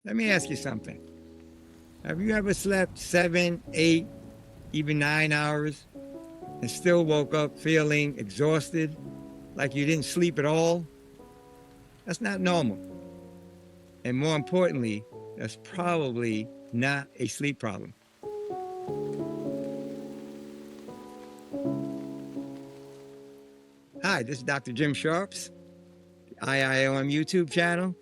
Let me ask you something. Have you ever slept 7, 8, even 9 hours and still woke up feeling exhausted, like you didn't sleep at all? That's not normal. And more importantly, that's probably not a sleep problem. Hi, this is Dr. Jim Sharps, the IIOM YouTube channel.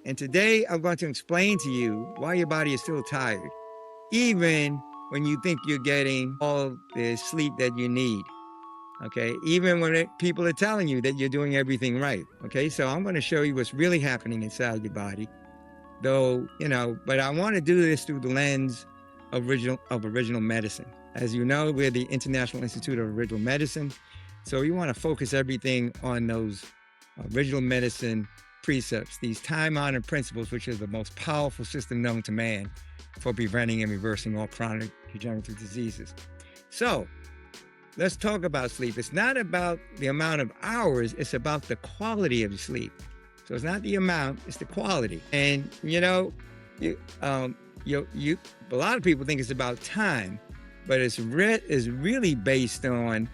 And today I'm going to explain to you why your body is still tired, even when you think you're getting all the sleep that you need. Okay, even when people are telling you that you're doing everything right. Okay, so I'm going to show you what's really happening inside your body, though, but I want to do this through the lens of original medicine. As you know, we're the International Institute of Original Medicine. So you want to focus everything on those original medicine precepts, these time-honored principles, which is the most powerful system known to man for preventing and reversing all chronic degenerative diseases. So let's talk about sleep. It's not about the amount of hours, it's about the quality of sleep. So it's not the amount, it's the quality. And a lot of people think it's about time, but it's really based on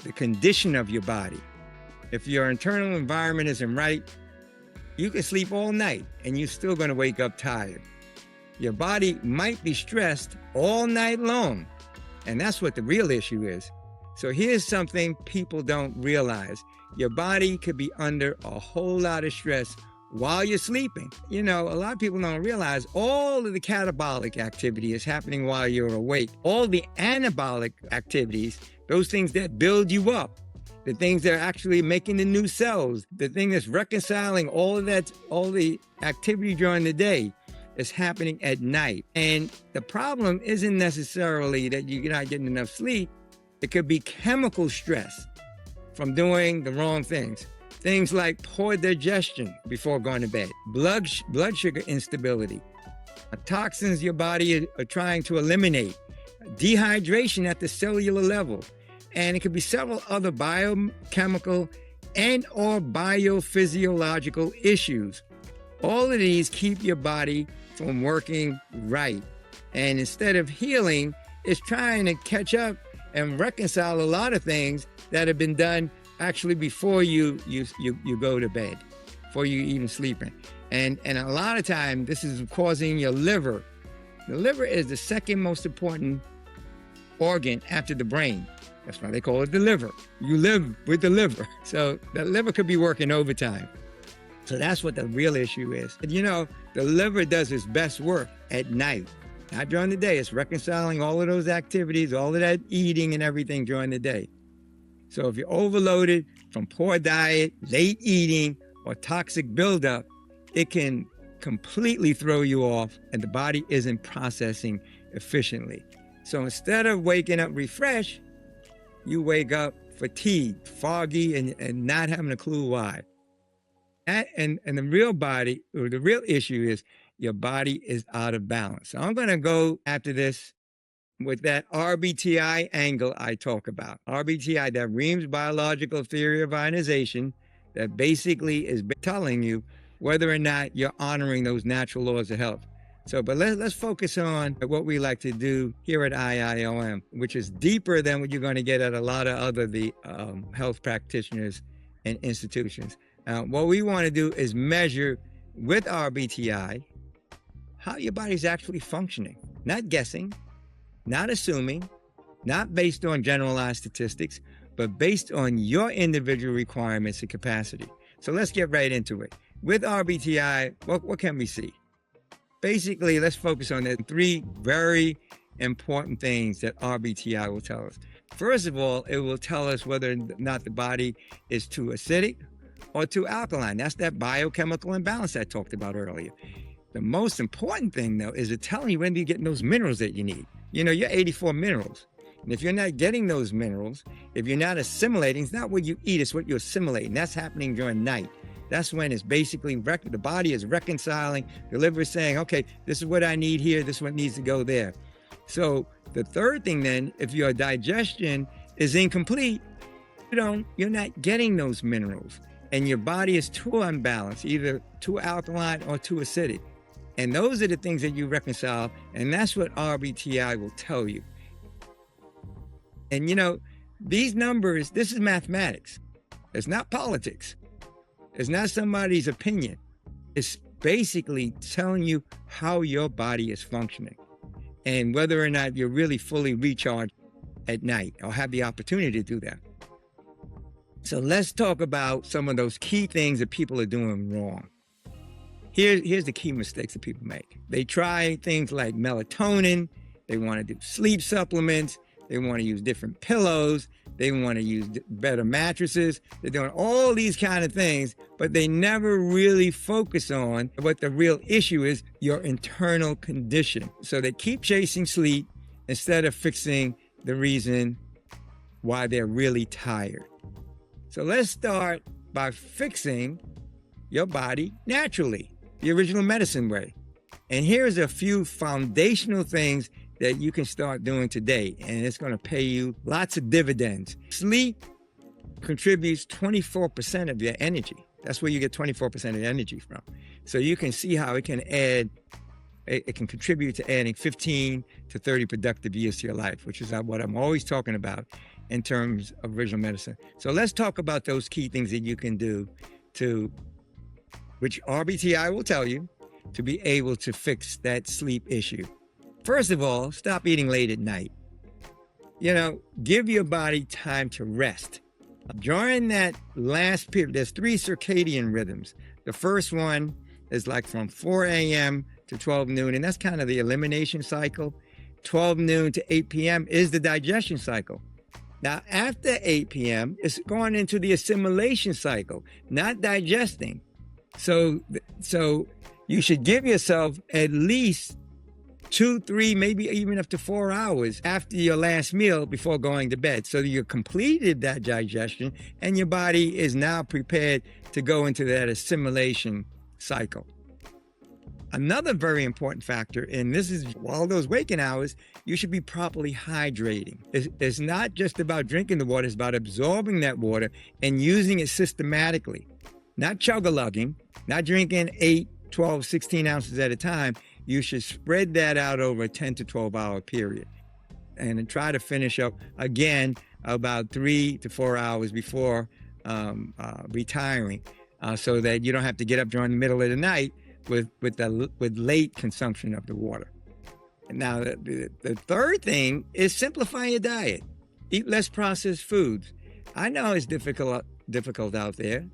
the condition of your body. If your internal environment isn't right, you can sleep all night and you're still going to wake up tired. Your body might be stressed all night long, and that's what the real issue is. So here's something people don't realize. Your body could be under a whole lot of stress while you're sleeping. A lot of people don't realize all of the catabolic activity is happening while you're awake. All the anabolic activities, those things that build you up, the things that are actually making the new cells, the thing that's reconciling all the activity during the day is happening at night. And the problem isn't necessarily that you're not getting enough sleep. It could be chemical stress from doing the wrong things. Things like poor digestion before going to bed, blood sugar instability, toxins your body are trying to eliminate, dehydration at the cellular level. And it could be several other biochemical and or biophysiological issues. All of these keep your body from working right. And instead of healing, it's trying to catch up and reconcile a lot of things that have been done actually before you go to bed, before you even sleeping. And a lot of time, this is causing your liver. The liver is the second most important organ after the brain. That's why they call it the liver. You live with the liver. So the liver could be working overtime. So that's what the real issue is. And the liver does its best work at night, not during the day. It's reconciling all of those activities, all of that eating and everything during the day. So if you're overloaded from poor diet, late eating, or toxic buildup, it can completely throw you off and the body isn't processing efficiently. So instead of waking up refreshed, you wake up fatigued, foggy, and not having a clue why. And the real issue is your body is out of balance. So I'm going to go after this with that rbti angle I talk about. rbti, that Reams biological theory of ionization, that basically is telling you whether or not you're honoring those natural laws of health. But let's focus on what we like to do here at IIOM, which is deeper than what you're going to get at a lot of other health practitioners and institutions. What we want to do is measure with rbti how your body's actually functioning, not guessing, not assuming, not based on generalized statistics, but based on your individual requirements and capacity. So let's get right into it. With rbti, what can we see? Basically, let's focus on the three very important things that rbti will tell us. First of all, it will tell us whether or not the body is too acidic or too alkaline. That's that biochemical imbalance I talked about earlier. The most important thing, though, is it telling you when you're getting those minerals that you need. You're 84 minerals. And if you're not getting those minerals, if you're not assimilating, it's not what you eat, it's what you assimilate. And that's happening during night. That's when it's basically the body is reconciling. The liver is saying, okay, this is what I need here. This is what needs to go there. So the third thing then, if your digestion is incomplete, you're not getting those minerals. And your body is too unbalanced, either too alkaline or too acidic. And those are the things that you reconcile. And that's what RBTI will tell you. And these numbers, this is mathematics. It's not politics. It's not somebody's opinion. It's basically telling you how your body is functioning and whether or not you're really fully recharged at night or have the opportunity to do that. So let's talk about some of those key things that people are doing wrong. Here's the key mistakes that people make. They try things like melatonin. They want to do sleep supplements. They want to use different pillows. They want to use better mattresses. They're doing all these kind of things, but they never really focus on what the real issue is, your internal condition. So they keep chasing sleep instead of fixing the reason why they're really tired. So let's start by fixing your body naturally, the original medicine way. And here's a few foundational things that you can start doing today, and it's going to pay you lots of dividends. Sleep contributes 24% of your energy. That's where you get 24% of energy from. So you can see how it can contribute to adding 15 to 30 productive years to your life, which is what I'm always talking about in terms of original medicine. So let's talk about those key things that you can do which RBTI will tell you, to be able to fix that sleep issue. First of all, stop eating late at night. Give your body time to rest. During that last period, there's 3 circadian rhythms. The first one is like from 4 a.m. to 12 noon, and that's kind of the elimination cycle. 12 noon to 8 p.m. is the digestion cycle. Now, after 8 p.m., it's going into the assimilation cycle, not digesting. So you should give yourself at least 2, 3, maybe even up to 4 hours after your last meal before going to bed. So you completed that digestion and your body is now prepared to go into that assimilation cycle. Another very important factor, and this is while those waking hours, you should be properly hydrating. It's not just about drinking the water, it's about absorbing that water and using it systematically. Not chug-a-lugging, not drinking 8, 12, 16 ounces at a time. You should spread that out over a 10 to 12 hour period and then try to finish up again about 3 to 4 hours before retiring so that you don't have to get up during the middle of the night with late consumption of the water. Now, the third thing is simplify your diet. Eat less processed foods. I know it's difficult out there.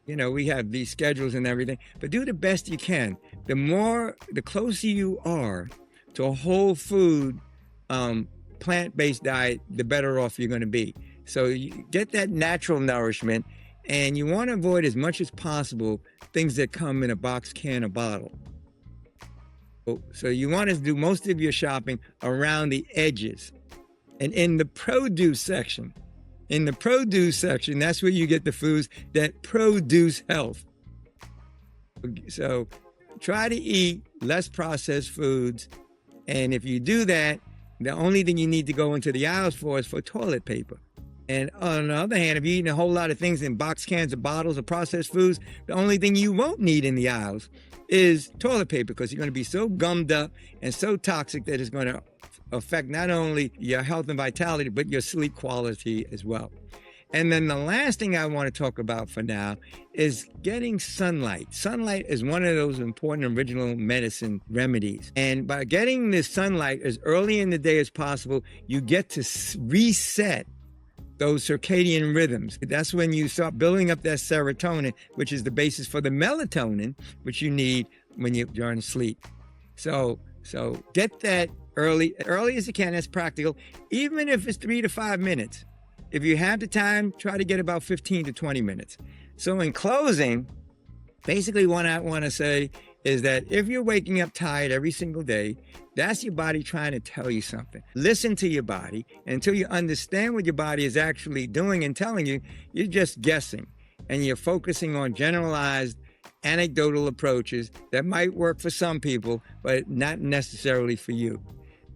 We have these schedules and everything, but do the best you can. The closer you are to a whole food, plant-based diet, the better off you're going to be. So you get that natural nourishment, and you want to avoid as much as possible things that come in a box, can, or bottle. So you want to do most of your shopping around the edges and in the produce section. In the produce section, that's where you get the foods that produce health. So try to eat less processed foods. And if you do that, the only thing you need to go into the aisles for is for toilet paper. And on the other hand, if you're eating a whole lot of things in box, cans, or bottles of processed foods, the only thing you won't need in the aisles is toilet paper, because you're going to be so gummed up and so toxic that it's going to affect not only your health and vitality, but your sleep quality as well. And then the last thing I want to talk about for now is getting sunlight. Sunlight is one of those important original medicine remedies. And by getting this sunlight as early in the day as possible, you get to reset those circadian rhythms. That's when you start building up that serotonin, which is the basis for the melatonin, which you need when you're during sleep. So get that early as you can, as practical, even if it's 3 to 5 minutes. If you have the time, try to get about 15 to 20 minutes. So in closing, basically what I want to say is that if you're waking up tired every single day, that's your body trying to tell you something. Listen to your body. And until you understand what your body is actually doing and telling you, you're just guessing. And you're focusing on generalized anecdotal approaches that might work for some people, but not necessarily for you.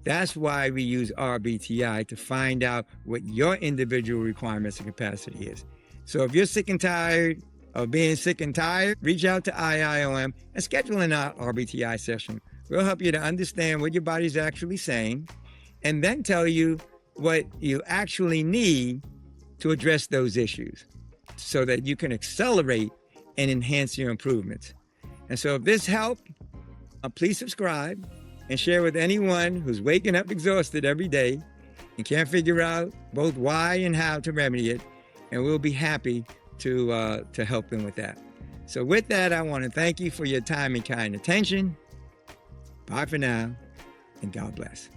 That's why we use RBTI, to find out what your individual requirements and capacity is. So if you're sick and tired of being sick and tired, reach out to IIOM and schedule an RBTI session. We'll help you to understand what your body's actually saying and then tell you what you actually need to address those issues so that you can accelerate and enhance your improvements. And so if this helped, please subscribe and share with anyone who's waking up exhausted every day and can't figure out both why and how to remedy it. And we'll be happy to help them with that. So with that, I want to thank you for your time and kind attention. Bye for now, and God bless.